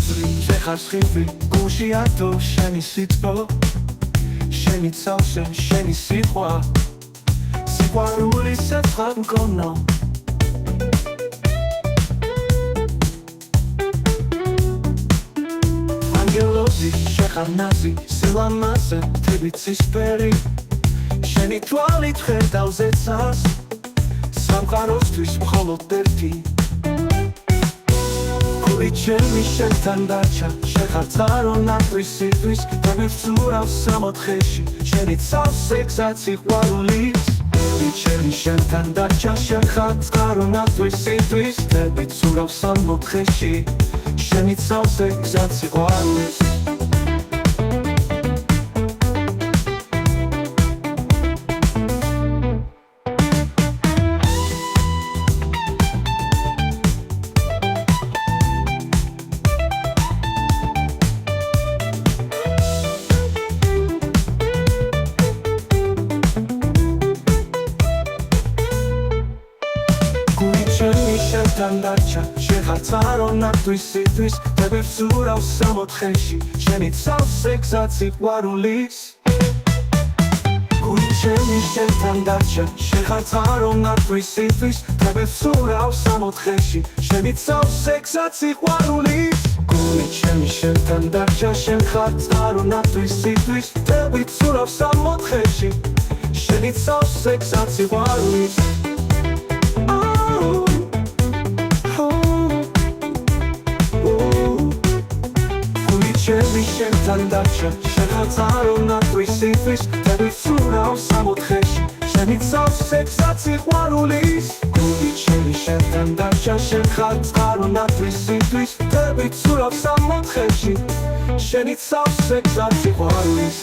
აზრი შეხარ სხივი გუშიათო შენი სიტყვა შენი ცალშე შენი სიტყვა სიყვარული საწყად მქონო ანგელოზი შეხარ ნაზი სილამაზე თვით ცისფერი შენი თვალით ხედავ ზეცას სამყაროსთვის მხოლოდ ერთი ჩემი შენთან დარჩა შეხარ წყარო ნათვისისთვის დამევსურავს სამოთხეში შენი ცალსე გზად სიყვარულის ჩემი შენთან დარჩა შეხარ წყარო ნათვისისთვის დამევსურავს სამოთხეში შენი ცალსე გზად სიყვარულის ჩემი შენთან დარჩა შეხარ წყარო ნათვისისთვის დამევსურავს სამოთხეში შენი ცალსე გზად სიყვარულის ჩემი შენთან დარჩა შეხარ წყარო ნათვისისთვის დამევსურავს სამოთხეში შენი ცალსე გზად სიყვარულის ჩემი შენთან დარჩა შეხარ წყარო ნათვისისთვის დამევსურავს სამოთხეში შენი ცალსე გზად სიყვარულის ჩემი შენთან დარჩა შეხარ წყარო ნათვისისთვის დამევსურავს სამოთხეში შენი ცალსე გზად სიყვარულის ჩემი შენთან დარჩა შეხარ წყარო ნათვისისთვის დამევსურავს სამოთხეში შენი ცალსე გზად სიყვარულის